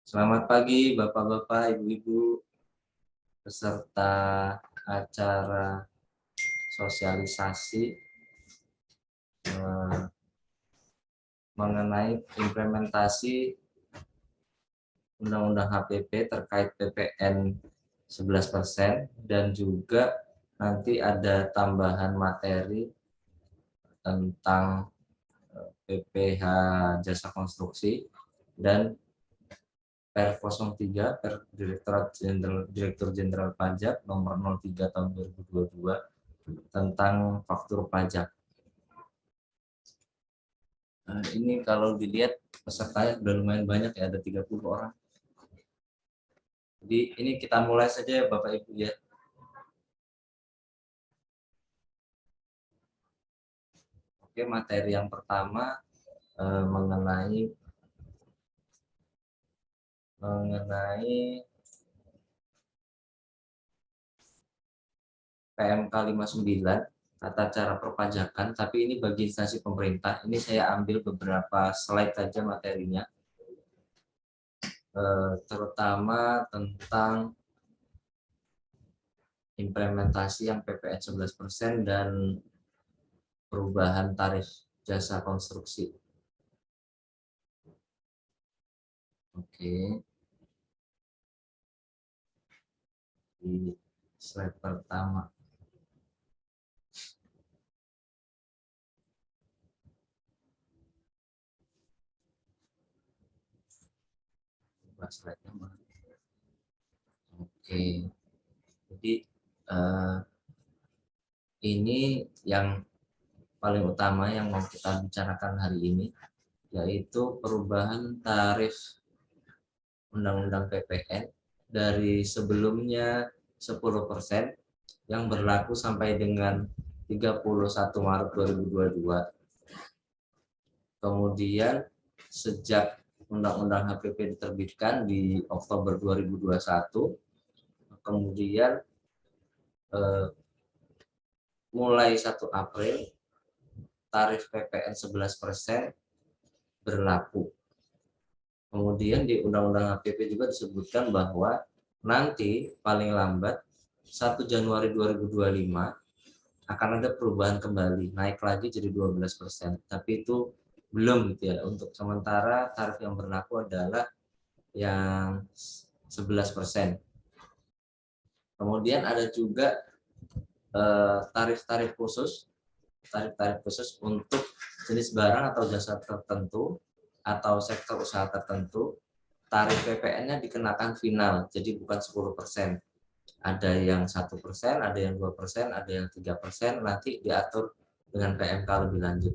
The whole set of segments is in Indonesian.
Selamat pagi Bapak-bapak, Ibu-ibu, peserta acara sosialisasi mengenai implementasi Undang-Undang HPP terkait PPN 11% dan juga nanti ada tambahan materi tentang PPh jasa konstruksi dan Per 03 Per Direktur Jenderal Pajak nomor 03 tahun 2022 tentang faktur pajak. Nah, ini kalau dilihat pesertanya sudah lumayan banyak ya, ada 30 orang. Jadi ini kita mulai saja ya Bapak Ibu ya. Oke, materi yang pertama mengenai PMK 59 tata cara perpajakan, tapi ini bagi instansi pemerintah. Ini saya ambil beberapa slide saja materinya, terutama tentang implementasi yang PPN 11% dan perubahan tarif jasa konstruksi. Oke. Di slide pertama. Slide-nya mana? Oke. Jadi ini yang paling utama yang mau kita bicarakan hari ini, yaitu perubahan tarif Undang-Undang PPN dari sebelumnya 10% yang berlaku sampai dengan 31 Maret 2022. Kemudian sejak Undang-Undang HPP diterbitkan di Oktober 2021, kemudian mulai 1 April tarif PPN 11% berlaku. Kemudian di Undang-Undang HPP juga disebutkan bahwa nanti paling lambat 1 Januari 2025 akan ada perubahan kembali, naik lagi jadi 12%. Tapi itu belum gitu ya. Untuk sementara tarif yang berlaku adalah yang 11%. Kemudian ada juga tarif-tarif khusus untuk jenis barang atau jasa tertentu atau sektor usaha tertentu. Tarif PPN-nya dikenakan final, jadi bukan 10%. Ada yang 1%, ada yang 2%, ada yang 3%, nanti diatur dengan PMK lebih lanjut.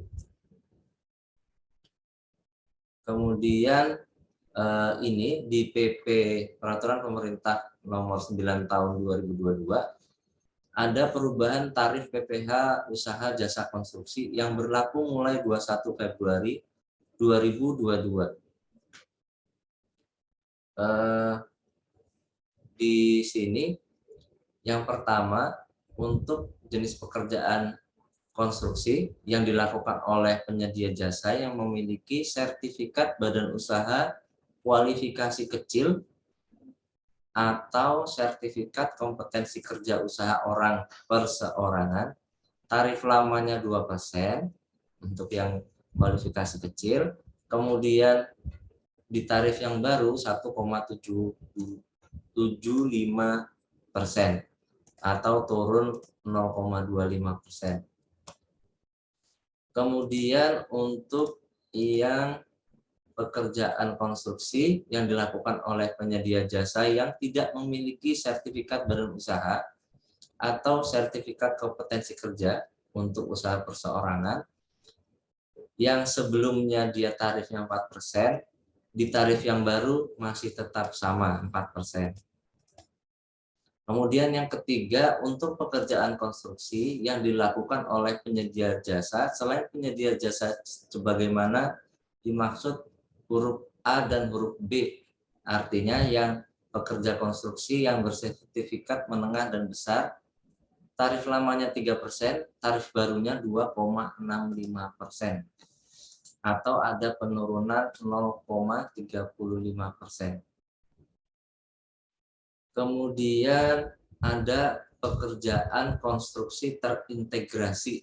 Kemudian ini di PP Peraturan Pemerintah nomor 9 tahun 2022 ada perubahan tarif PPh usaha jasa konstruksi yang berlaku mulai 21 Februari 2022. Di sini yang pertama, untuk jenis pekerjaan konstruksi yang dilakukan oleh penyedia jasa yang memiliki sertifikat badan usaha kualifikasi kecil atau sertifikat kompetensi kerja usaha orang perseorangan, tarif lamanya 2% untuk yang kualifikasi kecil, kemudian di tarif yang baru 1,75% atau turun 0,25%. Kemudian untuk yang pekerjaan konstruksi yang dilakukan oleh penyedia jasa yang tidak memiliki sertifikat badan usaha atau sertifikat kompetensi kerja untuk usaha perseorangan, yang sebelumnya dia tarifnya 4%, di tarif yang baru masih tetap sama 4%. Kemudian yang ketiga, untuk pekerjaan konstruksi yang dilakukan oleh penyedia jasa, selain penyedia jasa sebagaimana dimaksud huruf A dan huruf B, artinya yang pekerja konstruksi yang bersertifikat menengah dan besar, tarif lamanya 3%, tarif barunya 2,65%, atau ada penurunan 0,35%. Kemudian ada pekerjaan konstruksi terintegrasi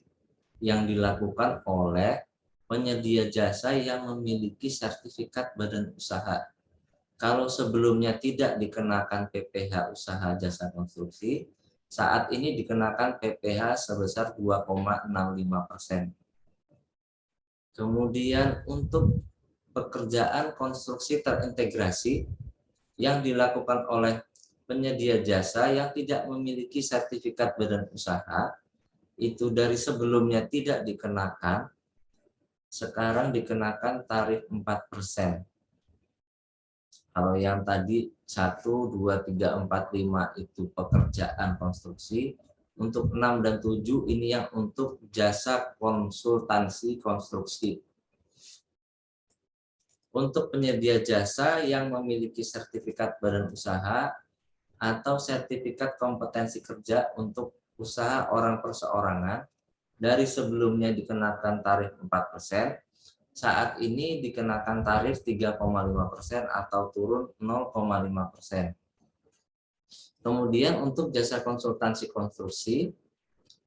yang dilakukan oleh penyedia jasa yang memiliki sertifikat badan usaha. Kalau sebelumnya tidak dikenakan PPh usaha jasa konstruksi, saat ini dikenakan PPh sebesar 2,65%. Kemudian untuk pekerjaan konstruksi terintegrasi yang dilakukan oleh penyedia jasa yang tidak memiliki sertifikat badan usaha, itu dari sebelumnya tidak dikenakan, sekarang dikenakan tarif 4%. Kalau yang tadi 1, 2, 3, 4, 5 itu pekerjaan konstruksi, untuk 6 dan 7 ini yang untuk jasa konsultansi konstruksi. Untuk penyedia jasa yang memiliki sertifikat badan usaha atau sertifikat kompetensi kerja untuk usaha orang perseorangan, dari sebelumnya dikenakan tarif 4%, saat ini dikenakan tarif 3,5% atau turun 0,5%. Kemudian untuk jasa konsultansi konstruksi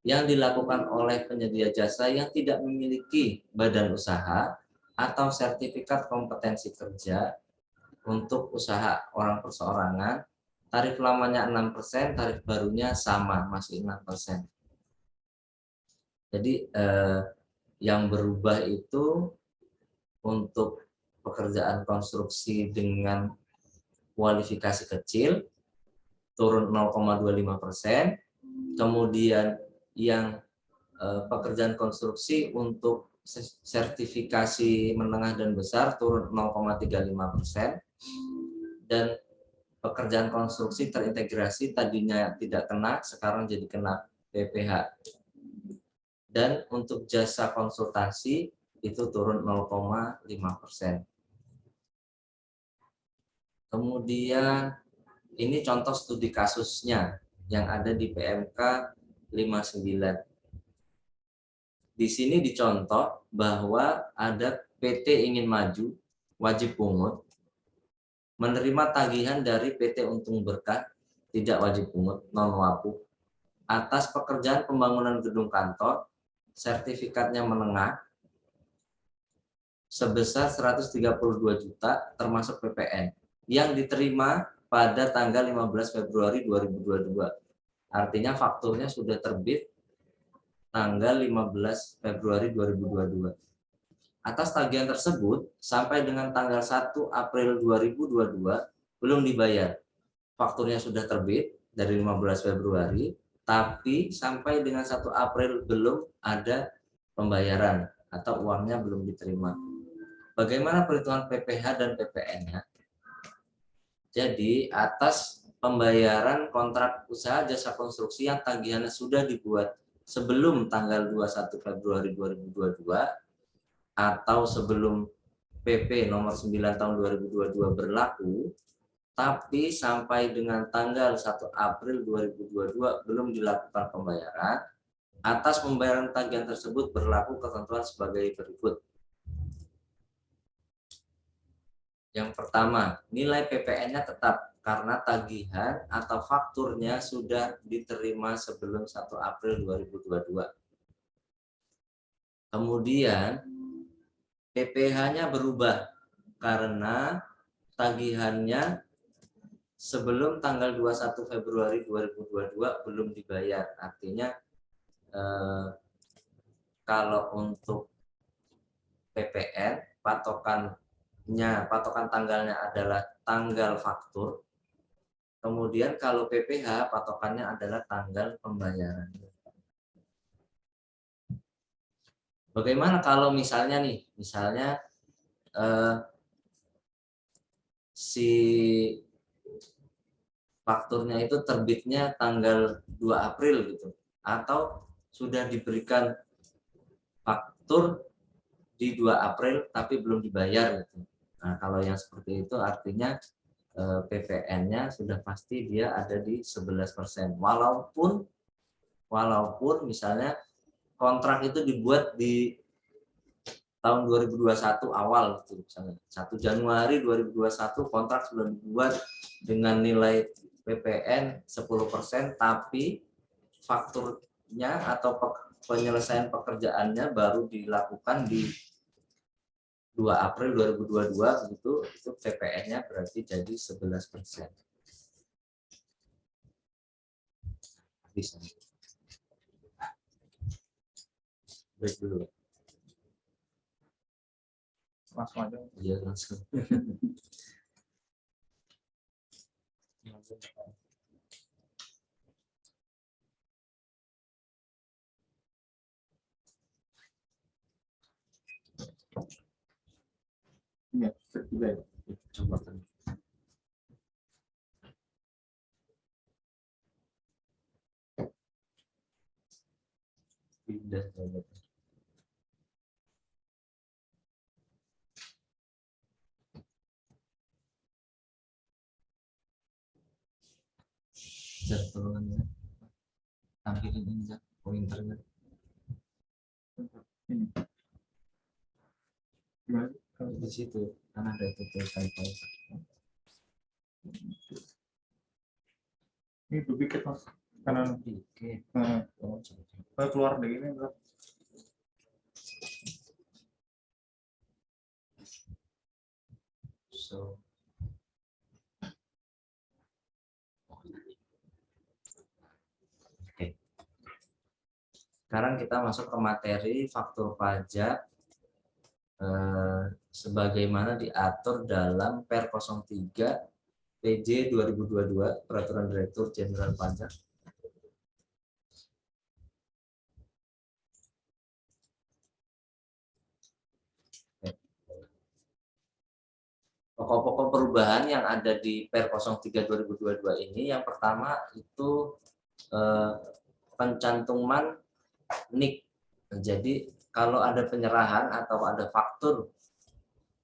yang dilakukan oleh penyedia jasa yang tidak memiliki badan usaha atau sertifikat kompetensi kerja untuk usaha orang perseorangan, tarif lamanya 6%, tarif barunya sama, masih 6%. Jadi yang berubah itu untuk pekerjaan konstruksi dengan kualifikasi kecil turun 0,25%, kemudian yang pekerjaan konstruksi untuk sertifikasi menengah dan besar turun 0,35%, dan pekerjaan konstruksi terintegrasi tadinya tidak kena, sekarang jadi kena PPh. Dan untuk jasa konsultasi itu turun 0,5%. Kemudian ini contoh studi kasusnya yang ada di PMK 59. Di sini dicontoh bahwa ada PT Ingin Maju, wajib pungut, menerima tagihan dari PT Untung Berkah, tidak wajib pungut, non-wapu, atas pekerjaan pembangunan gedung kantor, sertifikatnya menengah, sebesar 132 juta termasuk PPN yang diterima pada tanggal 15 Februari 2022. Artinya fakturnya sudah terbit tanggal 15 Februari 2022. Atas tagihan tersebut sampai dengan tanggal 1 April 2022 belum dibayar. Fakturnya sudah terbit dari 15 Februari, tapi sampai dengan 1 April belum ada pembayaran atau uangnya belum diterima. Bagaimana perhitungan PPh dan PPN-nya? Jadi atas pembayaran kontrak usaha jasa konstruksi yang tagihannya sudah dibuat sebelum tanggal 21 Februari 2022 atau sebelum PP nomor 9 tahun 2022 berlaku, tapi sampai dengan tanggal 1 April 2022 belum dilakukan pembayaran, atas pembayaran tagihan tersebut berlaku ketentuan sebagai berikut. Yang pertama, nilai PPN-nya tetap karena tagihan atau fakturnya sudah diterima sebelum 1 April 2022. Kemudian PPh-nya berubah karena tagihannya sebelum tanggal 21 Februari 2022 belum dibayar. Artinya kalau untuk PPN patokan tanggalnya adalah tanggal faktur. Kemudian kalau PPh patokannya adalah tanggal pembayaran. Bagaimana kalau misalnya nih, si fakturnya itu terbitnya tanggal 2 April gitu, atau sudah diberikan faktur di 2 April tapi belum dibayar gitu. Nah, kalau yang seperti itu artinya PPN-nya sudah pasti dia ada di 11%. Walaupun misalnya kontrak itu dibuat di tahun 2021 awal gitu, misalnya 1 Januari 2021 kontrak sudah dibuat dengan nilai PPN 10%, tapi fakturnya atau penyelesaian pekerjaannya baru dilakukan di 2 April 2022 begitu, itu PPN-nya berarti jadi 11%. Bisa. Break dulu. Langsung aja. Iya, langsung. Iya, juga ya. Coba kan. Pindah. Jadwalnya tampilin ini pointernya Ini. Gimana? di situ kan ada itu tulisan pointer. Ini duplicate mas. Kanan. Oke. Keluar dari ini enggak? So oke. Sekarang kita masuk ke materi faktur pajak sebagaimana diatur dalam Per 03 PJ 2022 Peraturan Direktur Jenderal Pajak. Pokok-pokok perubahan yang ada di Per 03 2022 ini, yang pertama itu pencantuman NIK. Jadi kalau ada penyerahan atau ada faktur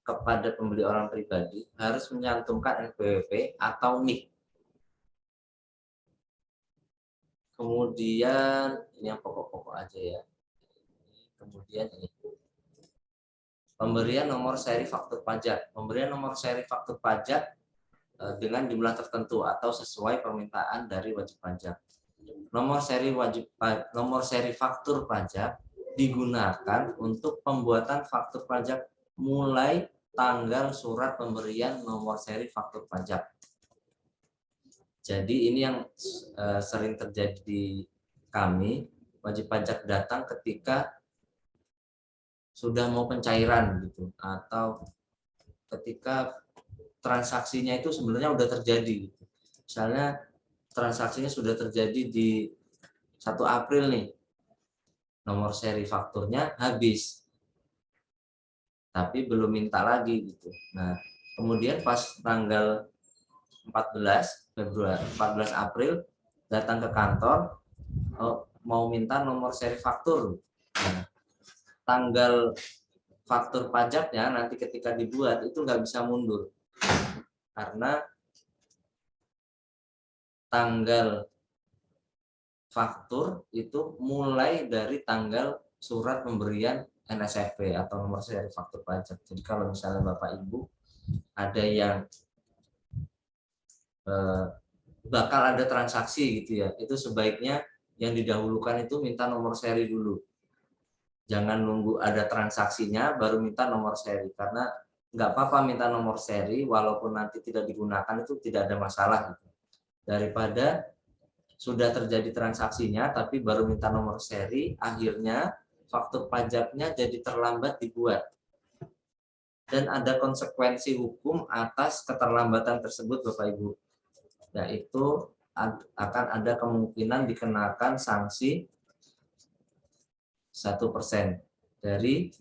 kepada pembeli orang pribadi harus menyantumkan NPWP atau NIK. Kemudian ini yang pokok-pokok aja ya. Kemudian ini pemberian nomor seri faktur pajak. Pemberian nomor seri faktur pajak dengan jumlah tertentu atau sesuai permintaan dari wajib pajak. Nomor seri faktur pajak digunakan untuk pembuatan faktur pajak mulai tanggal surat pemberian nomor seri faktur pajak. Jadi ini yang sering terjadi di kami, wajib pajak datang ketika sudah mau pencairan gitu, atau ketika transaksinya itu sebenarnya udah terjadi gitu. Misalnya transaksinya sudah terjadi di 1 April nih, nomor seri fakturnya habis tapi belum minta lagi gitu. Nah kemudian pas tanggal 14 April datang ke kantor mau minta nomor seri faktur. Nah, tanggal faktur pajaknya nanti ketika dibuat itu nggak bisa mundur karena tanggal faktur itu mulai dari tanggal surat pemberian NSFP atau nomor seri faktur pajak. Jadi kalau misalnya Bapak Ibu ada yang bakal ada transaksi gitu ya, itu sebaiknya yang didahulukan itu minta nomor seri dulu. Jangan nunggu ada transaksinya baru minta nomor seri, karena nggak apa-apa minta nomor seri walaupun nanti tidak digunakan, itu tidak ada masalah gitu. Daripada sudah terjadi transaksinya tapi baru minta nomor seri, akhirnya faktur pajaknya jadi terlambat dibuat dan ada konsekuensi hukum atas keterlambatan tersebut Bapak Ibu, yaitu akan ada kemungkinan dikenakan sanksi 1% dari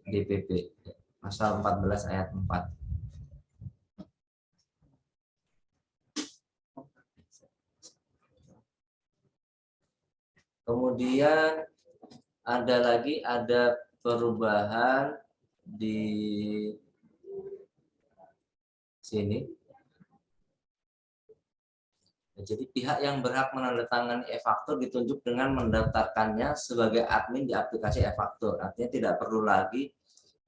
DPP pasal 14 ayat 4. Kemudian ada perubahan di sini. Jadi pihak yang berhak menandatangani e-faktur ditunjuk dengan mendaftarkannya sebagai admin di aplikasi e-faktur. Artinya tidak perlu lagi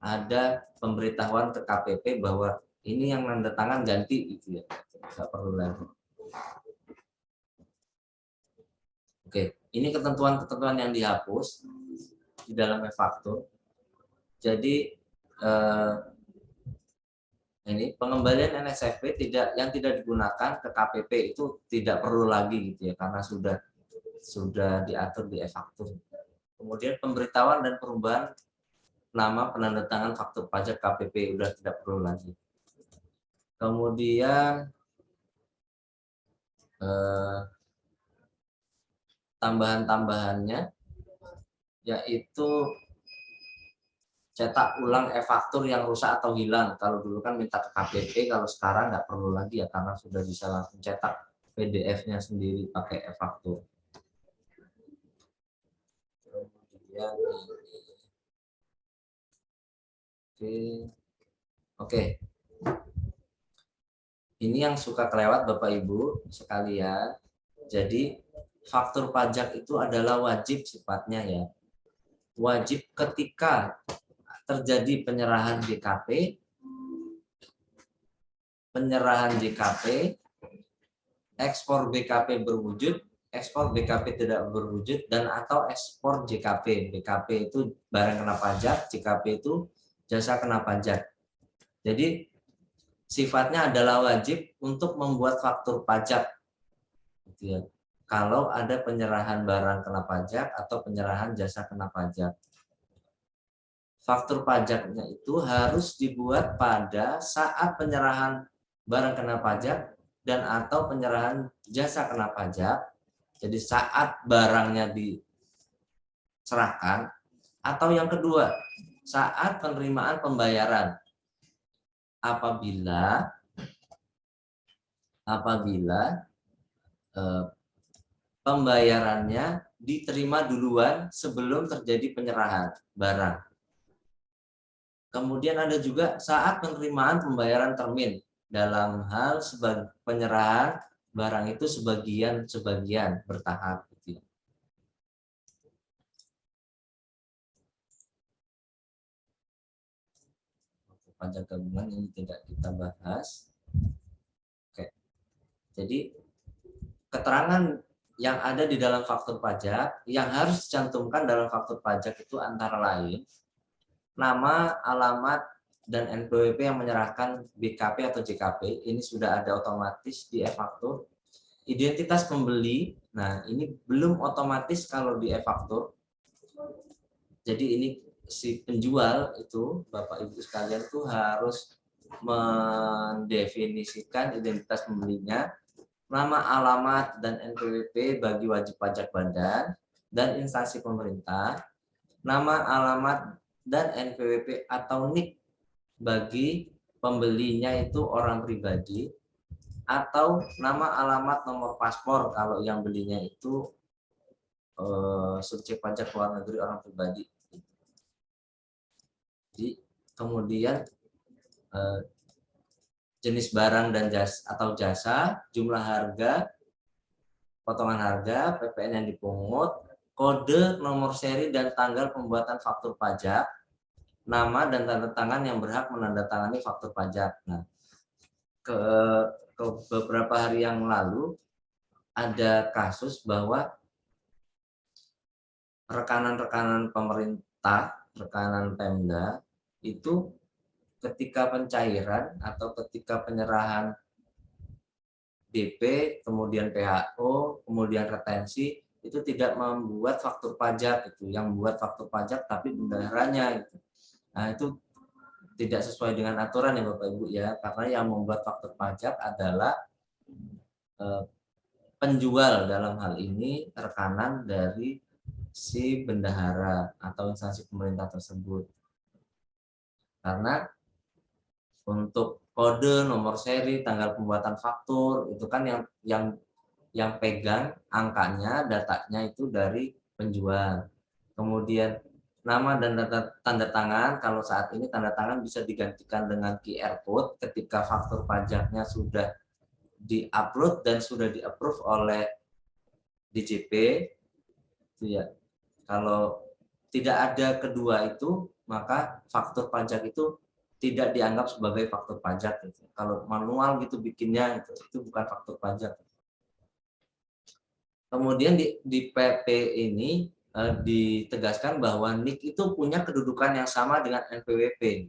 ada pemberitahuan ke KPP bahwa ini yang menandatangan ganti gitu ya. Tidak perlu lagi. Oke, ini ketentuan-ketentuan yang dihapus di dalam e-faktur. Jadi ini pengembalian NSFP yang tidak digunakan ke KPP itu tidak perlu lagi gitu ya, karena sudah diatur di e-faktur. Kemudian pemberitahuan dan perubahan nama penandatangan faktur pajak KPP udah tidak perlu lagi. Kemudian tambahan-tambahannya yaitu cetak ulang e-faktur yang rusak atau hilang. Kalau dulu kan minta ke KPP, kalau sekarang nggak perlu lagi ya, karena sudah bisa langsung cetak PDF-nya sendiri pakai e-faktur. Kemudian oke. Ini yang suka kelewat Bapak Ibu sekalian. Jadi faktur pajak itu adalah wajib sifatnya ya. Wajib ketika terjadi penyerahan JKP, ekspor BKP berwujud, ekspor BKP tidak berwujud, dan atau ekspor JKP. BKP itu barang kena pajak, JKP itu jasa kena pajak. Jadi sifatnya adalah wajib untuk membuat faktur pajak. Gitu ya. Kalau ada penyerahan barang kena pajak atau penyerahan jasa kena pajak. Faktur pajaknya itu harus dibuat pada saat penyerahan barang kena pajak dan atau penyerahan jasa kena pajak. Jadi saat barangnya diserahkan, atau yang kedua, saat penerimaan pembayaran. Apabila pembayarannya diterima duluan sebelum terjadi penyerahan barang. Kemudian ada juga saat penerimaan pembayaran termin dalam hal penyerahan barang itu sebagian bertahap. Pajak gabungan ini tidak kita bahas. Oke. Jadi keterangan yang ada di dalam faktur pajak yang harus dicantumkan dalam faktur pajak itu antara lain nama, alamat, dan NPWP yang menyerahkan BKP atau JKP. Ini sudah ada otomatis di e-faktur. Identitas pembeli, nah ini belum otomatis kalau di e-faktur. Jadi ini si penjual itu, Bapak Ibu sekalian tuh harus mendefinisikan identitas pembelinya, nama, alamat, dan NPWP bagi wajib pajak badan dan instansi pemerintah, nama, alamat, dan NPWP atau NIK bagi pembelinya itu orang pribadi, atau nama, alamat, nomor paspor kalau yang belinya itu subjek pajak luar negeri orang pribadi. Jadi kemudian jenis barang dan jasa, jumlah harga, potongan harga, PPN yang dipungut, kode, nomor seri, dan tanggal pembuatan faktur pajak, nama dan tanda tangan yang berhak menandatangani faktur pajak. Nah, ke beberapa hari yang lalu ada kasus bahwa rekanan-rekanan pemerintah, rekanan Pemda itu ketika pencairan atau ketika penyerahan DP, kemudian PHO, kemudian retensi, itu tidak membuat faktur pajak, itu yang membuat faktur pajak tapi bendaharanya gitu. Nah, itu tidak sesuai dengan aturan ya Bapak Ibu ya, karena yang membuat faktur pajak adalah penjual, dalam hal ini rekanan dari si bendahara atau instansi pemerintah tersebut. Karena untuk kode, nomor seri, tanggal pembuatan faktur itu kan yang pegang angkanya, datanya itu dari penjual. Kemudian nama dan tanda tangan, kalau saat ini tanda tangan bisa digantikan dengan QR code ketika faktur pajaknya sudah di-upload dan sudah di-approve oleh DJP. Itu ya. Kalau tidak ada kedua itu, maka faktur pajak itu tidak dianggap sebagai faktur pajak. Gitu. Kalau manual gitu bikinnya, itu bukan faktur pajak. Kemudian di PP ini ditegaskan bahwa NIK itu punya kedudukan yang sama dengan NPWP.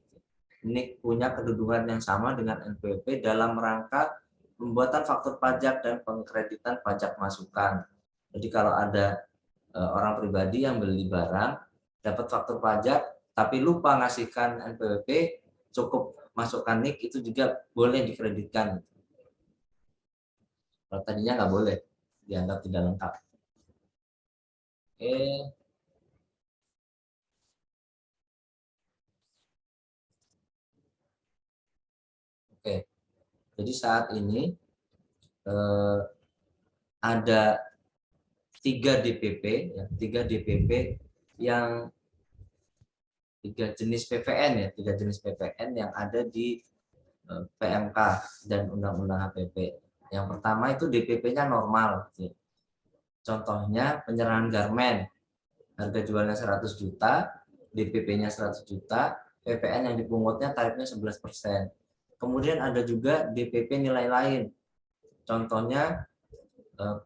NIK punya kedudukan yang sama dengan NPWP dalam rangka pembuatan faktur pajak dan pengkreditan pajak masukan. Jadi kalau ada orang pribadi yang beli barang, dapat faktur pajak, tapi lupa ngasihkan NPWP, cukup masukkan NIK, itu juga boleh dikreditkan. Kalau tadinya nggak boleh, dianggap tidak lengkap. Oke. Jadi saat ini ada 3 DPP, ya, 3 DPP yang 3 jenis PPN, ya, 3 jenis PPN yang ada di PMK dan Undang-Undang HPP. Yang pertama itu DPP-nya normal. Contohnya penyerahan garmen, harga jualnya 100 juta, DPP-nya 100 juta, PPN yang dipungutnya tarifnya 11%. Kemudian ada juga DPP nilai lain. Contohnya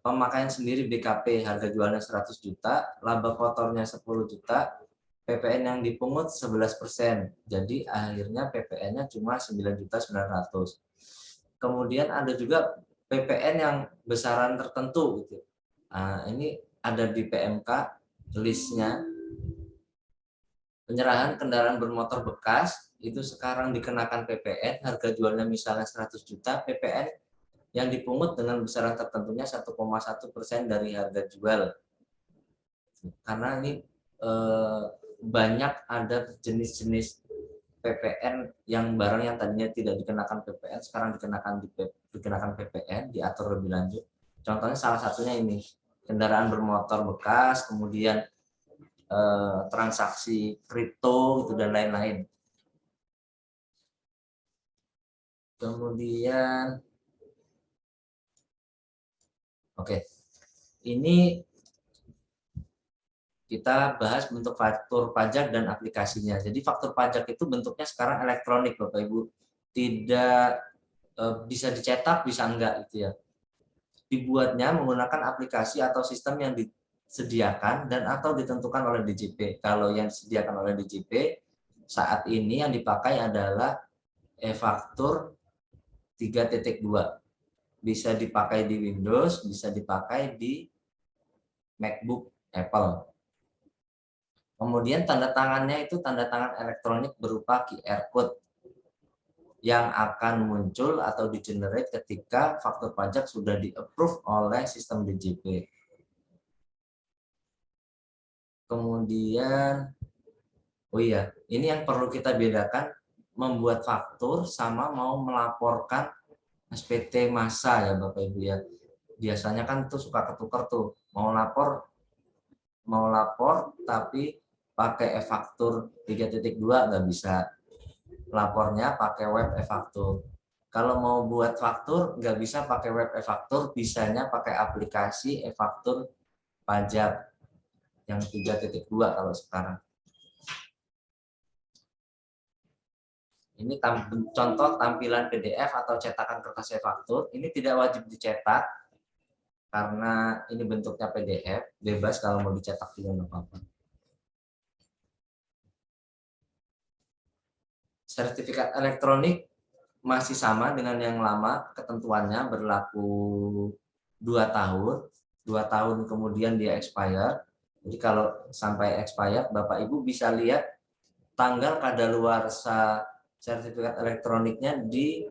pemakaian sendiri BKP, harga jualnya 100 juta, laba kotornya 10 juta, PPN yang dipungut 11%. Jadi akhirnya PPN-nya cuma 9.900.000. Kemudian ada juga PPN yang besaran tertentu gitu. Nah, ini ada di PMK listnya. Penyerahan kendaraan bermotor bekas itu sekarang dikenakan PPN, harga jualnya misalnya 100 juta, PPN yang dipungut dengan besaran tertentunya 1,1% dari harga jual. Karena ini banyak ada jenis-jenis PPN yang barang yang tadinya tidak dikenakan PPN sekarang dikenakan PPN, diatur lebih lanjut. Contohnya salah satunya ini, kendaraan bermotor bekas, kemudian transaksi kripto, itu dan lain-lain. Kemudian oke. Ini kita bahas bentuk faktur pajak dan aplikasinya. Jadi faktur pajak itu bentuknya sekarang elektronik, Bapak Ibu. Tidak bisa dicetak, bisa enggak gitu ya. Dibuatnya menggunakan aplikasi atau sistem yang disediakan dan atau ditentukan oleh DJP. Kalau yang disediakan oleh DJP saat ini yang dipakai adalah e-faktur 3.2. Bisa dipakai di Windows, bisa dipakai di MacBook Apple. Kemudian tanda tangannya itu tanda tangan elektronik berupa QR code yang akan muncul atau di-generate ketika faktur pajak sudah di-approve oleh sistem DJP. Kemudian, oh iya, ini yang perlu kita bedakan, membuat faktur sama mau melaporkan SPT massa ya Bapak Ibu ya. Biasanya kan tuh suka ketukar tuh, mau lapor tapi pakai e-faktur 3.2 nggak bisa. Lapornya pakai web e-faktur. Kalau mau buat faktur nggak bisa pakai web e-faktur, bisanya pakai aplikasi e-faktur pajak yang 3.2 kalau sekarang. Ini contoh tampilan PDF atau cetakan kertas e-faktur. Ini tidak wajib dicetak karena ini bentuknya PDF, bebas kalau mau dicetak juga nggak apa-apa. Sertifikat elektronik masih sama dengan yang lama, ketentuannya berlaku 2 tahun. 2 tahun kemudian dia expire. Jadi kalau sampai expired, Bapak Ibu bisa lihat tanggal kadaluarsa sertifikat elektroniknya di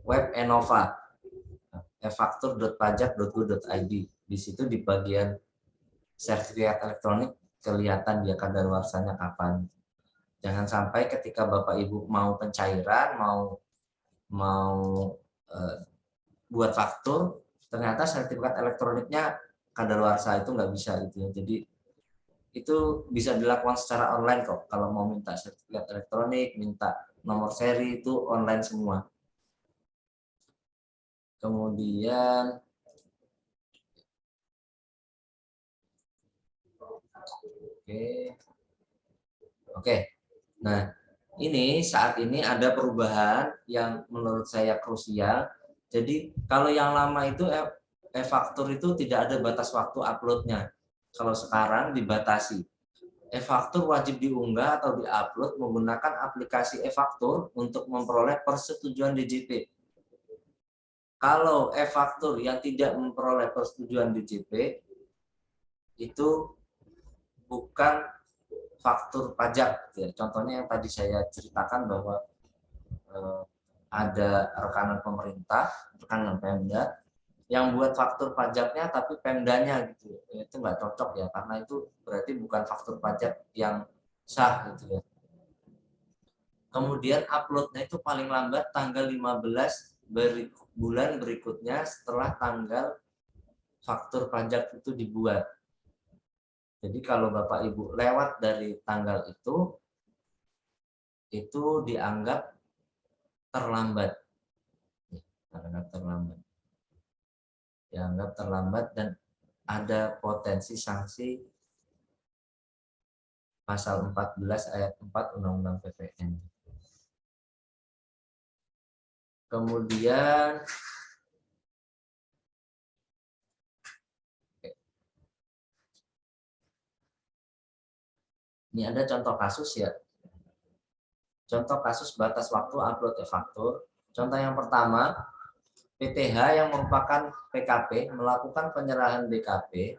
web Enova, efaktur.pajak.go.id. Di situ di bagian sertifikat elektronik kelihatan dia kadaluarsanya kapan. Jangan sampai ketika Bapak Ibu mau pencairan, mau buat faktur, ternyata sertifikat elektroniknya kadaluarsa, itu nggak bisa gitu ya. Jadi itu bisa dilakukan secara online kok. Kalau mau minta sertifikat elektronik, minta nomor seri, itu online semua. Kemudian oke. Nah, ini saat ini ada perubahan yang menurut saya krusial. Jadi kalau yang lama itu e-faktur itu tidak ada batas waktu uploadnya. Kalau sekarang dibatasi. E-faktur wajib diunggah atau diupload menggunakan aplikasi e-faktur untuk memperoleh persetujuan DJP. Kalau e-faktur yang tidak memperoleh persetujuan DJP itu bukan faktur pajak. Contohnya yang tadi saya ceritakan bahwa ada rekanan pemerintah, rekanan Pemda yang buat faktur pajaknya tapi Pemdanya gitu, itu nggak cocok ya, karena itu berarti bukan faktur pajak yang sah gitu ya. Kemudian uploadnya itu paling lambat tanggal 15 bulan berikutnya setelah tanggal faktur pajak itu dibuat. Jadi kalau Bapak Ibu lewat dari tanggal itu dianggap terlambat. Dianggap terlambat dan ada potensi sanksi pasal 14 ayat 4 Undang-Undang PPN. Kemudian ini ada contoh kasus ya. Contoh kasus batas waktu upload e-faktur. Contoh yang pertama, PTH yang merupakan PKP melakukan penyerahan BKP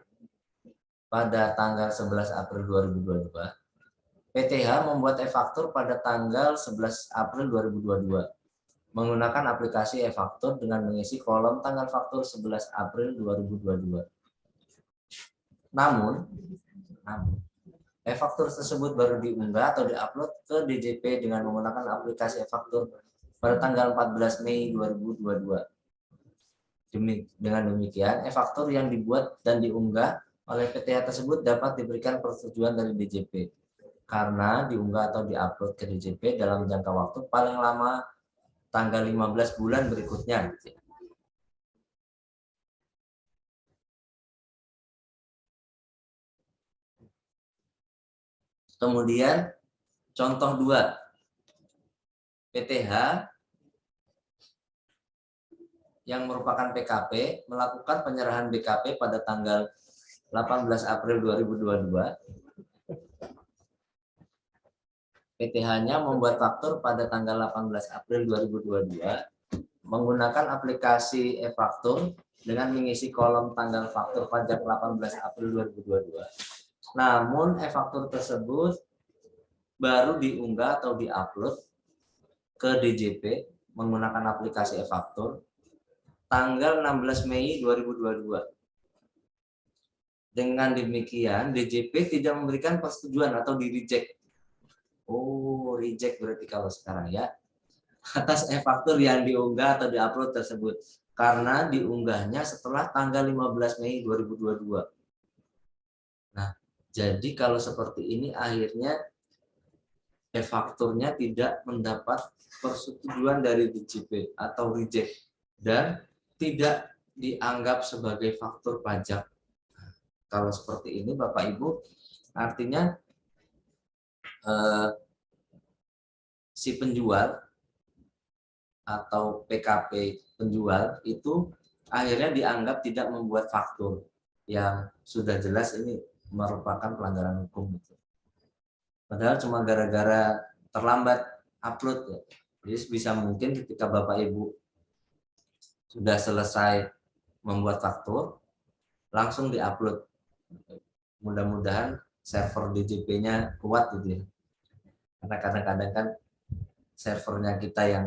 pada tanggal 11 April 2022. PTH membuat e-faktur pada tanggal 11 April 2022 menggunakan aplikasi e-faktur dengan mengisi kolom tanggal faktur 11 April 2022. Namun e-faktur tersebut baru diunggah atau diupload ke DJP dengan menggunakan aplikasi e-faktur pada tanggal 14 Mei 2022. Dengan demikian, e-faktur yang dibuat dan diunggah oleh PTH tersebut dapat diberikan persetujuan dari DJP karena diunggah atau diupload ke DJP dalam jangka waktu paling lama tanggal 15 bulan berikutnya. Kemudian contoh 2, PTH yang merupakan PKP melakukan penyerahan BKP pada tanggal 18 April 2022. PTH-nya membuat faktur pada tanggal 18 April 2022 menggunakan aplikasi e-faktur dengan mengisi kolom tanggal faktur pajak 18 April 2022. Namun e-faktur tersebut baru diunggah atau diupload ke DJP menggunakan aplikasi e-faktur tanggal 16 Mei 2022. Dengan demikian DJP tidak memberikan persetujuan atau di-reject. Oh, reject berarti kalau sekarang ya. Atas e-faktur yang diunggah atau diupload tersebut karena diunggahnya setelah tanggal 15 Mei 2022. Nah, jadi kalau seperti ini akhirnya e-fakturnya tidak mendapat persetujuan dari DJP atau reject dan tidak dianggap sebagai faktur pajak. Kalau seperti ini Bapak Ibu, artinya si penjual atau PKP penjual itu akhirnya dianggap tidak membuat faktur yang sudah jelas ini merupakan pelanggaran hukum. Padahal cuma gara-gara terlambat upload ya. Jadi bisa mungkin ketika Bapak Ibu sudah selesai membuat faktur, langsung diupload. Mudah-mudahan server DJP-nya kuat gitu ya. Karena kadang-kadang kan servernya kita yang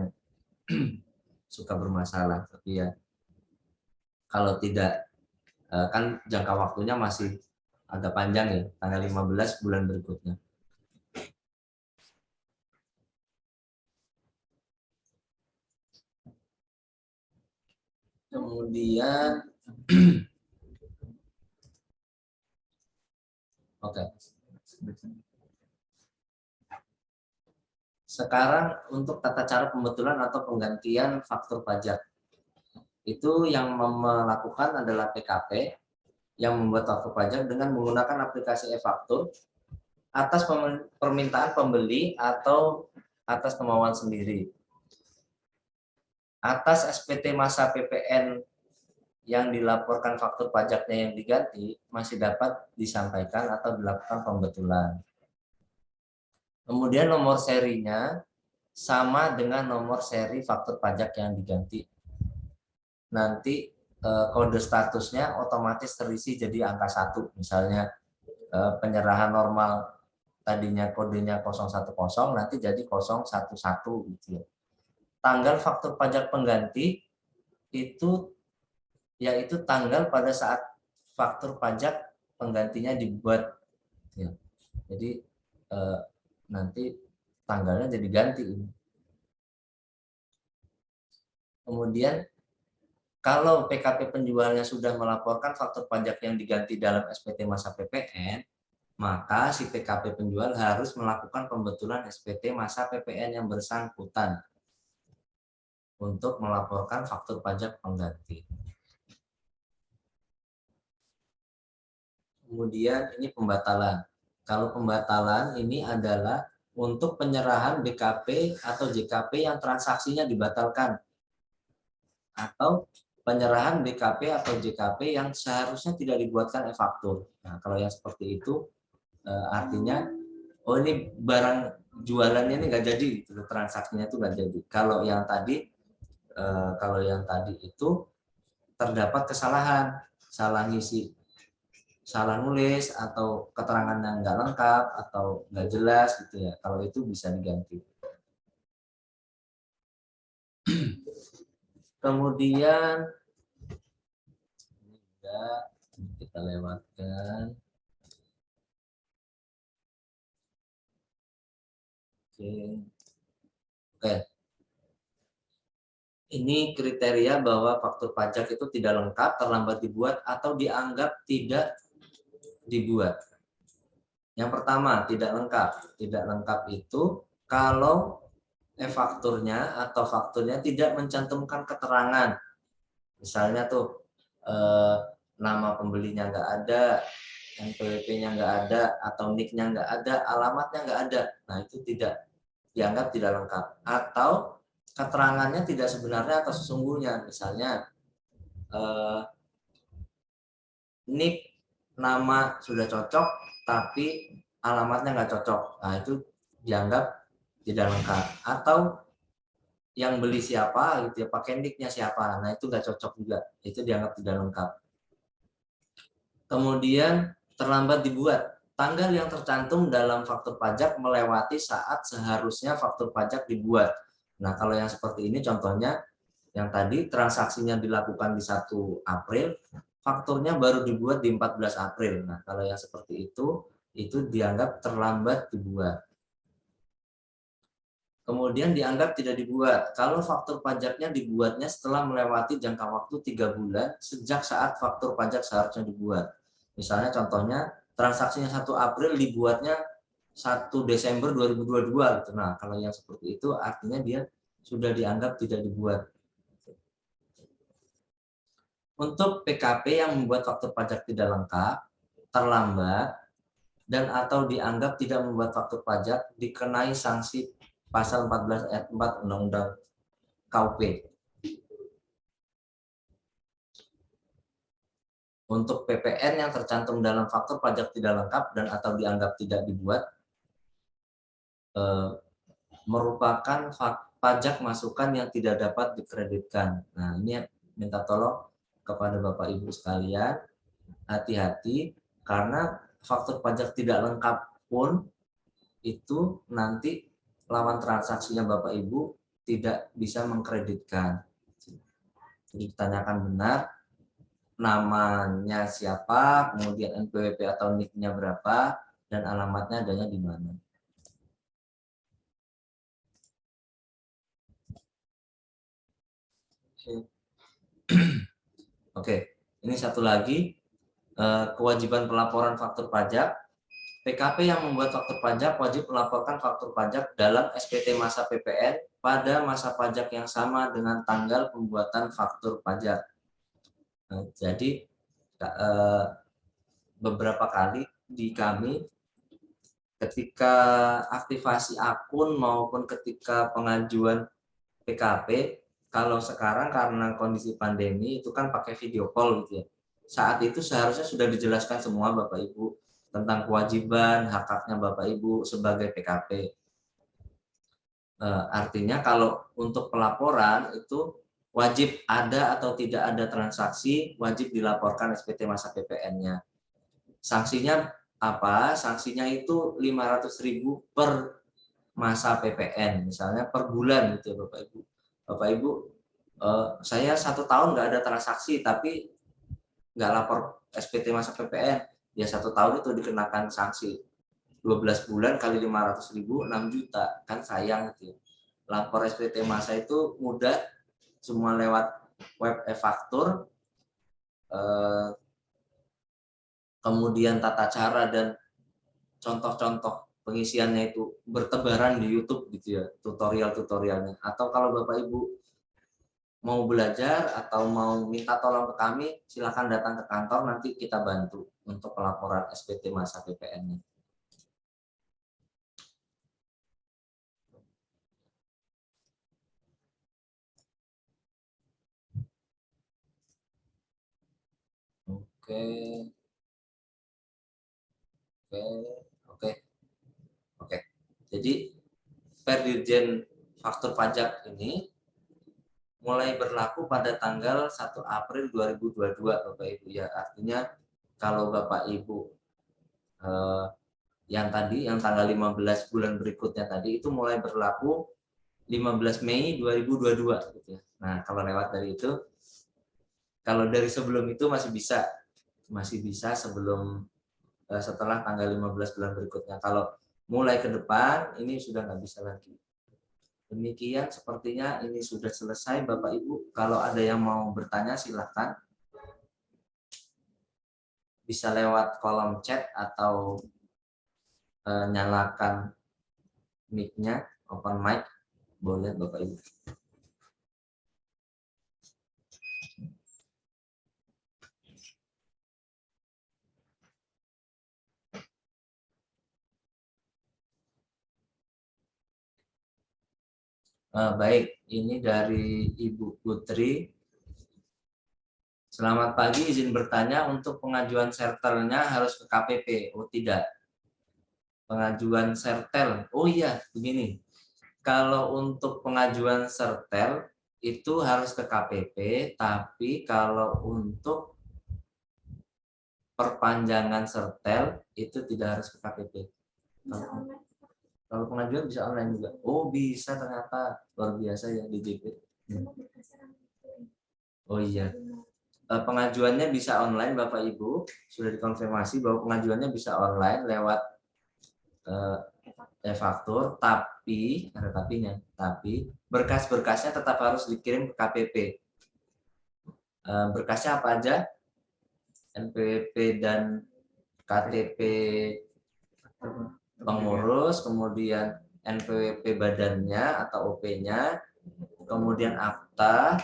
suka bermasalah. Tapi ya kalau tidak, kan jangka waktunya masih agak panjang ya, tanggal 15 bulan berikutnya. Kemudian oke. Sekarang untuk tata cara pembetulan atau penggantian faktur pajak. Itu yang melakukan adalah PKP yang membuat faktur pajak dengan menggunakan aplikasi e-faktur atas permintaan pembeli atau atas kemauan sendiri. Atas SPT masa PPN yang dilaporkan faktur pajaknya yang diganti masih dapat disampaikan atau dilakukan pembetulan. Kemudian nomor serinya sama dengan nomor seri faktur pajak yang diganti. Nanti kode statusnya otomatis terisi jadi angka 1. Misalnya penyerahan normal tadinya kodenya 010, nanti jadi 011 gitu ya. Tanggal faktur pajak pengganti itu yaitu tanggal pada saat faktur pajak penggantinya dibuat ya. Jadi nanti tanggalnya jadi ganti. Kemudian kalau PKP penjualnya sudah melaporkan faktur pajak yang diganti dalam SPT masa PPN, maka si PKP penjual harus melakukan pembetulan SPT masa PPN yang bersangkutan untuk melaporkan faktur pajak pengganti. Kemudian ini pembatalan. Kalau pembatalan ini adalah untuk penyerahan BKP atau JKP yang transaksinya dibatalkan, atau penyerahan BKP atau JKP yang seharusnya tidak dibuatkan e-faktur. Nah, kalau yang seperti itu artinya oh ini barang jualannya ini nggak jadi, transaksinya itu nggak jadi. Kalau yang tadi itu terdapat kesalahan, salah ngisi, salah nulis, atau keterangan yang nggak lengkap atau nggak jelas gitu ya. Kalau itu bisa diganti. Kemudian ini juga kita lewatkan. Oke. Ini kriteria bahwa faktur pajak itu tidak lengkap, terlambat dibuat, atau dianggap tidak dibuat. Yang pertama, tidak lengkap. Tidak lengkap itu kalau e-fakturnya atau fakturnya tidak mencantumkan keterangan. Misalnya tuh nama pembelinya nggak ada, NPWP-nya nggak ada, atau NIK-nya nggak ada, alamatnya nggak ada. Nah, itu tidak dianggap tidak lengkap. Atau keterangannya tidak sebenarnya atau sesungguhnya. Misalnya NIK nama sudah cocok, tapi alamatnya nggak cocok. Nah, itu dianggap tidak lengkap. Atau yang beli siapa gitu ya, pakai NIK-nya siapa. Nah, itu nggak cocok juga. Itu dianggap tidak lengkap. Kemudian terlambat dibuat. Tanggal yang tercantum dalam faktur pajak melewati saat seharusnya faktur pajak dibuat. Nah, kalau yang seperti ini contohnya yang tadi transaksinya dilakukan di 1 April, fakturnya baru dibuat di 14 April. Nah, kalau yang seperti itu dianggap terlambat dibuat. Kemudian dianggap tidak dibuat kalau faktur pajaknya dibuatnya setelah melewati jangka waktu 3 bulan sejak saat faktur pajak seharusnya dibuat. Misalnya contohnya transaksinya 1 April dibuatnya 1 Desember 2022 gitu. Nah, kalau yang seperti itu artinya dia sudah dianggap tidak dibuat. Untuk PKP yang membuat faktur pajak tidak lengkap, terlambat, dan atau dianggap tidak membuat faktur pajak dikenai sanksi pasal 14 ayat 4 Undang-Undang KUP. Untuk PPN yang tercantum dalam faktur pajak tidak lengkap dan atau dianggap tidak dibuat merupakan pajak masukan yang tidak dapat dikreditkan. Nah, ini minta tolong kepada Bapak Ibu sekalian, hati-hati karena faktur pajak tidak lengkap pun itu nanti lawan transaksinya Bapak Ibu tidak bisa mengkreditkan. Jadi ditanyakan benar namanya siapa, kemudian NPWP atau NIK-nya berapa, dan alamatnya adanya di mana. Oke, ini satu lagi kewajiban pelaporan faktur pajak. PKP yang membuat faktur pajak wajib melaporkan faktur pajak dalam SPT masa PPN pada masa pajak yang sama dengan tanggal pembuatan faktur pajak. Nah, jadi beberapa kali di kami ketika aktivasi akun maupun ketika pengajuan PKP, kalau sekarang karena kondisi pandemi itu kan pakai video call gitu ya. Saat itu seharusnya sudah dijelaskan semua Bapak Ibu tentang kewajiban, hak-haknya Bapak Ibu sebagai PKP. Artinya kalau untuk pelaporan itu wajib ada atau tidak ada transaksi, wajib dilaporkan SPT masa PPN-nya. Sanksinya apa? Sanksinya itu 500.000 per masa PPN, misalnya per bulan gitu ya Bapak Ibu. Bapak Ibu, saya 1 tahun nggak ada transaksi tapi nggak lapor SPT masa PPN, ya 1 tahun itu dikenakan sanksi 12 bulan kali 500.000, 6 juta, kan sayang gitu ya. Lapor SPT masa itu mudah, semua lewat web e-faktur, kemudian tata cara dan contoh-contoh pengisiannya itu bertebaran di YouTube gitu ya, tutorial-tutorialnya. Atau kalau Bapak Ibu mau belajar atau mau minta tolong ke kami, silakan datang ke kantor, nanti kita bantu untuk pelaporan SPT masa PPN-nya. Oke, oke. Jadi Dirjen Faktur Pajak ini mulai berlaku pada tanggal 1 April 2022 Bapak Ibu ya. Artinya kalau Bapak Ibu yang tanggal 15 bulan berikutnya tadi itu mulai berlaku 15 Mei 2022 gitu ya. Nah, kalau lewat dari itu, kalau dari sebelum itu masih bisa sebelum setelah tanggal 15 bulan berikutnya. Kalau mulai ke depan ini sudah nggak bisa lagi. Demikian sepertinya ini sudah selesai Bapak Ibu. Kalau ada yang mau bertanya silahkan. Bisa lewat kolom chat atau nyalakan mic-nya, open mic, boleh Bapak Ibu. Baik, ini dari Ibu Putri. Selamat pagi, izin bertanya untuk pengajuan sertelnya harus ke KPP? Oh tidak, pengajuan sertel. Oh iya, begini. Kalau untuk pengajuan sertel itu harus ke KPP, tapi kalau untuk perpanjangan sertel itu tidak harus ke KPP. Kalau pengajuan bisa online juga. Oh bisa, ternyata luar biasa ya di JP. Oh iya. Pengajuannya bisa online Bapak Ibu, sudah dikonfirmasi bahwa pengajuannya bisa online lewat e-faktur, tapi ada tapinya, tapi berkas-berkasnya tetap harus dikirim ke KPP. Berkasnya apa aja? NPWP dan KTP pengurus, kemudian NPWP badannya atau OP-nya, kemudian akta,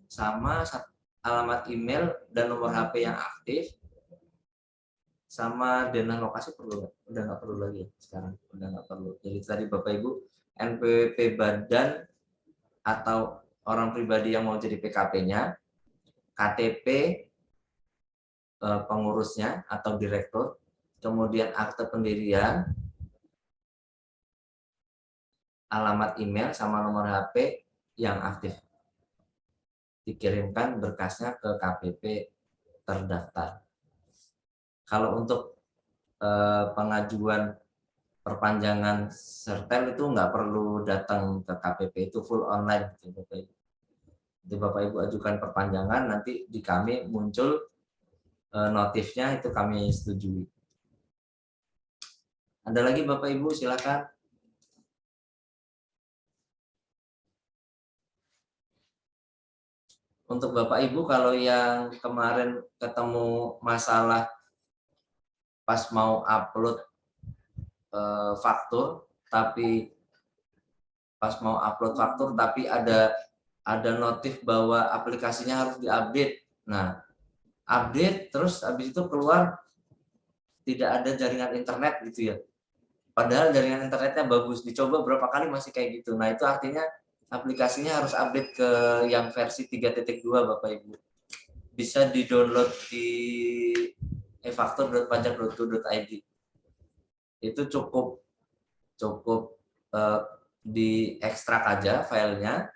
sama alamat email dan nomor HP yang aktif, sama denah lokasi perlu nggak? Udah nggak perlu lagi sekarang, udah nggak perlu. Jadi tadi Bapak Ibu NPWP badan atau orang pribadi yang mau jadi PKP-nya, KTP pengurusnya atau direktur, kemudian akte pendirian, alamat email sama nomor HP yang aktif. Dikirimkan berkasnya ke KPP terdaftar. Kalau untuk pengajuan perpanjangan sertel itu nggak perlu datang ke KPP, itu full online. Jadi Bapak Ibu ajukan perpanjangan, nanti di kami muncul notifnya, itu kami setujui. Ada lagi Bapak Ibu, silakan. Untuk Bapak Ibu kalau yang kemarin ketemu masalah pas mau upload faktur, tapi ada notif bahwa aplikasinya harus diupdate. Nah, update terus habis itu keluar tidak ada jaringan internet gitu ya. Padahal jaringan internetnya bagus, dicoba berapa kali masih kayak gitu. Nah, itu artinya aplikasinya harus update ke yang versi 3.2 Bapak Ibu. Bisa di-download di efaktor.pajak.go.id. Itu cukup diekstrak aja filenya.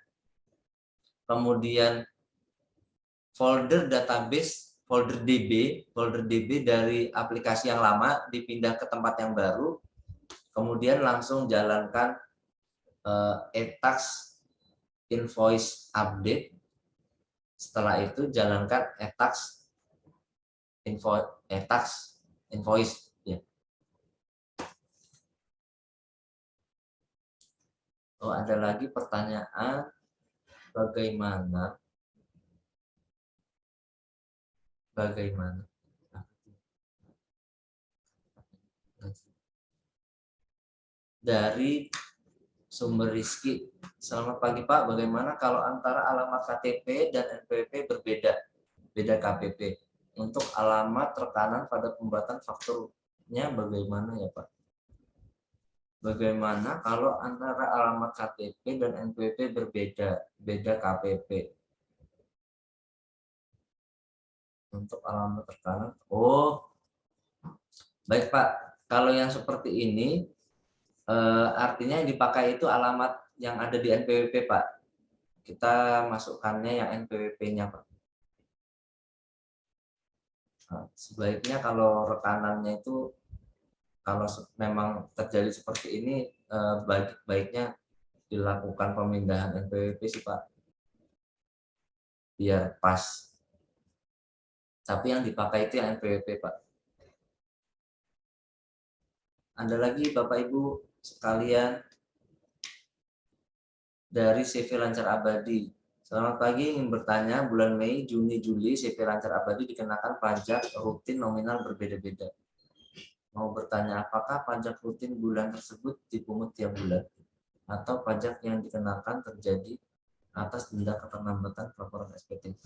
Kemudian folder database, folder DB dari aplikasi yang lama dipindah ke tempat yang baru. Kemudian langsung jalankan e-tax invoice update. Setelah itu jalankan e-tax invoice ya. Oh, ada lagi pertanyaan, bagaimana dari Sumber Rizky. Selamat pagi Pak, bagaimana kalau antara alamat KTP dan NPWP berbeda, beda KPP? Untuk alamat rekanan pada pembuatan fakturnya bagaimana ya Pak? Bagaimana kalau antara alamat KTP dan NPWP berbeda, beda KPP? Untuk alamat rekanan, oh baik Pak, kalau yang seperti ini artinya yang dipakai itu alamat yang ada di NPWP Pak. Kita masukkannya yang NPWP-nya Pak. Nah, sebaiknya kalau rekanannya itu, kalau memang terjadi seperti ini, baiknya dilakukan pemindahan NPWP sih Pak, biar pas. Tapi yang dipakai itu yang NPWP Pak. Ada lagi Bapak Ibu sekalian dari CV Lancar Abadi. Selamat pagi, ingin bertanya, bulan Mei, Juni, Juli CV Lancar Abadi dikenakan pajak rutin nominal berbeda-beda. Mau bertanya, apakah pajak rutin bulan tersebut dipungut tiap bulan atau pajak yang dikenakan terjadi atas denda keterlambatan pelaporan SPT?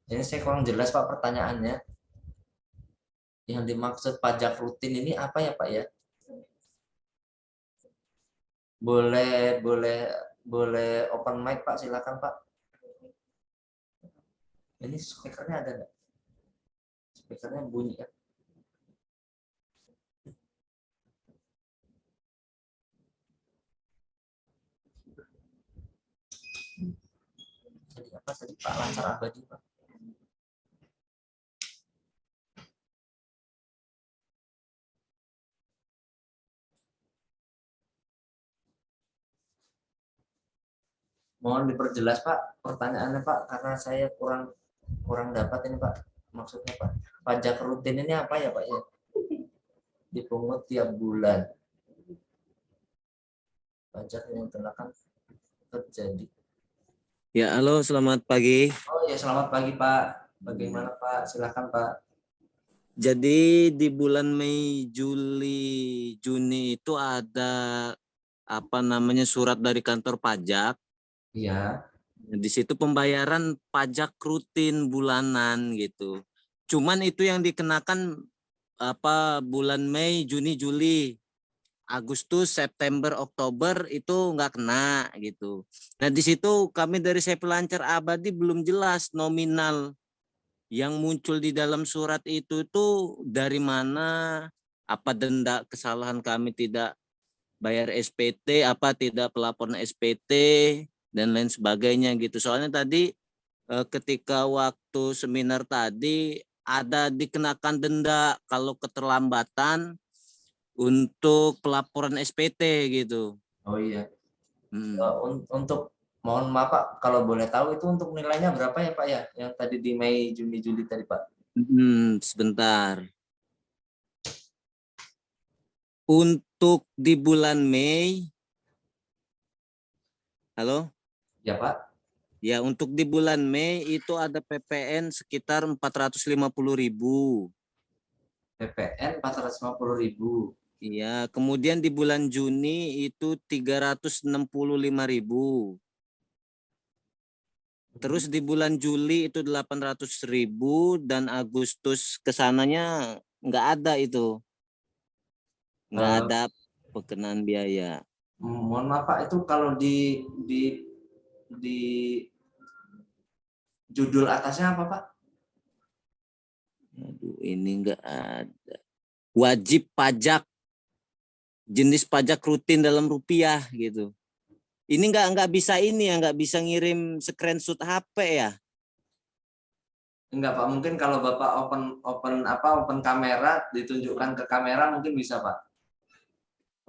Ini saya kurang jelas Pak pertanyaannya. Yang dimaksud pajak rutin ini apa ya Pak ya? Boleh open mic Pak, silakan Pak. Ini speakernya ada nggak? Speakernya bunyi ya. Jadi apa tadi Pak Lancar Abadi Pak? Mohon diperjelas Pak pertanyaannya Pak, karena saya kurang dapat ini Pak. Maksudnya Pak, pajak rutin ini apa ya Pak ya? Dipungut tiap bulan. Pajak yang dikenakan terjadi. Ya, halo, selamat pagi. Oh ya, selamat pagi Pak. Bagaimana Pak? Silakan Pak. Jadi di bulan Mei, Juli, Juni itu ada surat dari kantor pajak. Iya. Di situ pembayaran pajak rutin bulanan gitu. Cuman itu yang dikenakan bulan Mei, Juni, Juli. Agustus, September, Oktober itu nggak kena gitu. Nah di situ kami dari CV Lancar Abadi belum jelas nominal yang muncul di dalam surat itu tuh dari mana, apa denda kesalahan kami tidak bayar SPT, apa tidak pelaporan SPT dan lain sebagainya gitu. Soalnya tadi ketika waktu seminar tadi ada dikenakan denda kalau keterlambatan untuk pelaporan SPT gitu. Oh iya. Untuk mohon maaf Pak, kalau boleh tahu itu untuk nilainya berapa ya Pak ya? Yang tadi di Mei, Juni, Juli tadi Pak. Sebentar. Untuk di bulan Mei, halo? Ya Pak. Ya, untuk di bulan Mei itu ada PPN sekitar 450.000. PPN 450.000. Iya, kemudian di bulan Juni itu 365.000. Terus di bulan Juli itu 800.000 dan Agustus kesananya nggak ada itu. Nggak ada perkenan biaya. Mohon maaf Pak, itu kalau di judul atasnya apa Pak? Aduh, ini enggak ada. Wajib pajak, jenis pajak rutin dalam rupiah gitu. Ini nggak bisa ini ya, nggak bisa ngirim screenshot HP ya. Enggak Pak, mungkin kalau Bapak open kamera, ditunjukkan ke kamera mungkin bisa Pak.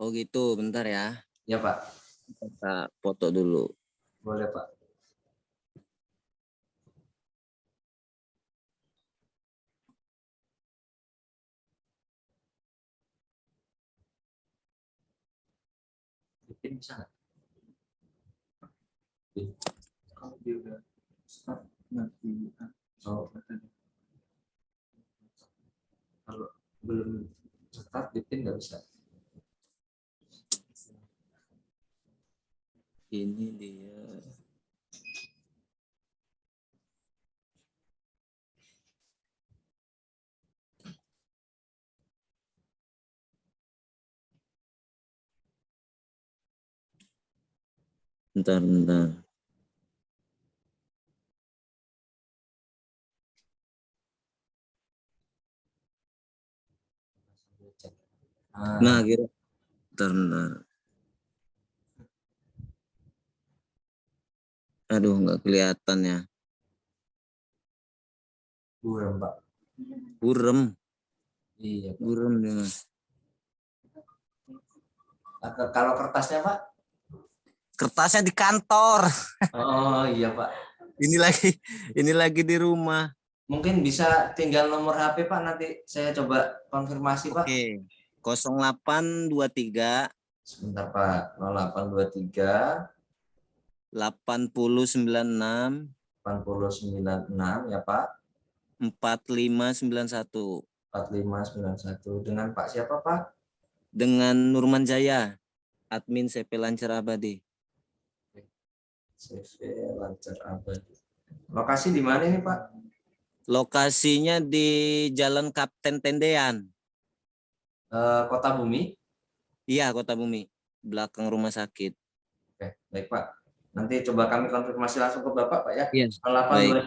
Oh gitu, bentar ya. Ya Pak, Kita foto dulu. boleh Pak. Bikin bisa nggak? Kalau dia udah start nanti Oh, kalau belum start bikin nggak bisa. Ini dia. Bentar. Nah, kira. Bentar. Aduh, nggak kelihatan ya. Buram Pak. Burem, Iya Pak. burem dia Mas. Kalau kertasnya Pak? Kertasnya di kantor. Oh iya Pak. Ini lagi di rumah. Mungkin bisa tinggal nomor HP Pak, nanti saya coba konfirmasi Pak. Oke. 0823 Sebentar Pak, 0823 8096 8096 ya Pak, 4591 4591. Dengan Pak siapa Pak? dengan Nurman Jaya, admin CP Lancar Abadi. CV Lancar Abadi. Lokasi di mana ini Pak? Lokasinya di Jalan Kapten Tendean. Kota Bumi. Iya, Kota Bumi, belakang rumah sakit. Oke, baik Pak. Nanti coba kami konfirmasi langsung ke Bapak Pak ya. Iya. Baik.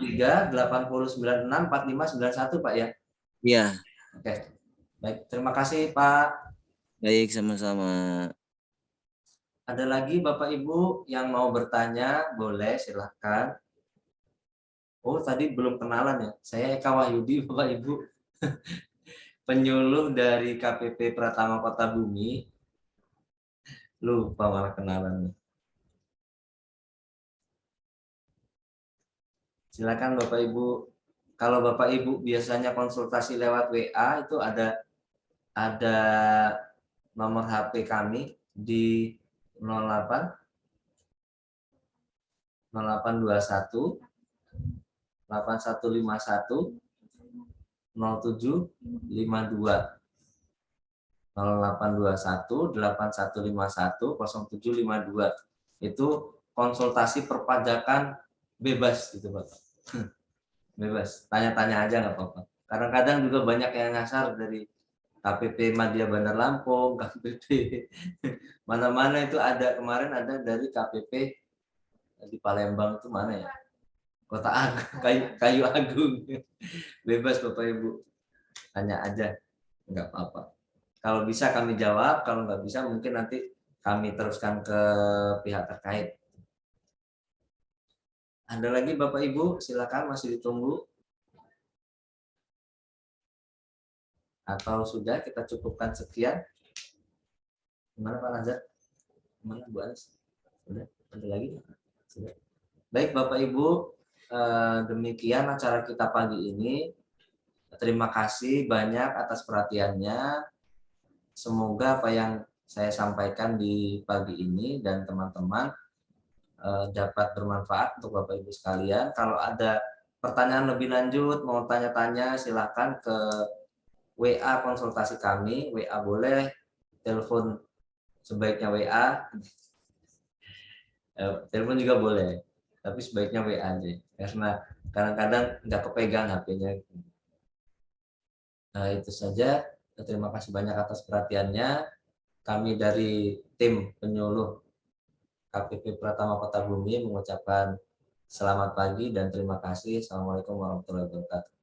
0823 8096 4591 Pak ya. Iya, Oke. Baik, terima kasih Pak. baik sama-sama. Ada lagi Bapak Ibu yang mau bertanya, boleh silahkan. Oh, tadi belum kenalan ya. Saya Eka Wahyudi, Bapak Ibu. Penyuluh dari KPP Pratama Kota Bumi. Lupa malah kenalan. Silakan Bapak Ibu. Kalau Bapak Ibu biasanya konsultasi lewat WA, itu ada nomor HP kami di 08 0821 8151 0752 0821 8151 0752. Itu konsultasi perpajakan bebas gitu Pak. Bebas, tanya-tanya aja nggak apa-apa. Kadang-kadang juga banyak yang nyasar dari KPP Madya Bandar Lampung, KPP mana-mana itu ada. Kemarin ada dari KPP di Palembang itu mana ya? Kota Agung, Kayu Agung. Bebas Bapak Ibu, tanya aja, nggak apa-apa. Kalau bisa kami jawab, kalau nggak bisa mungkin nanti kami teruskan ke pihak terkait. Ada lagi Bapak Ibu, silakan, masih ditunggu. Atau sudah kita cukupkan sekian? Gimana Pak Nazar? Gimana Bu Anis? Sudah? Ada lagi? Sudah. Baik Bapak Ibu, demikian acara kita pagi ini. Terima kasih banyak atas perhatiannya. Semoga apa yang saya sampaikan di pagi ini dan teman-teman dapat bermanfaat untuk Bapak Ibu sekalian. Kalau ada pertanyaan lebih lanjut, mau tanya-tanya, silakan ke WA konsultasi kami. WA boleh, telepon sebaiknya WA, telepon juga boleh, tapi sebaiknya WA aja, karena kadang-kadang nggak kepegang HP-nya. Nah, itu saja. Terima kasih banyak atas perhatiannya. kami dari tim penyuluh KPP Pratama Kota Bumi mengucapkan selamat pagi dan terima kasih. Assalamualaikum warahmatullahi wabarakatuh.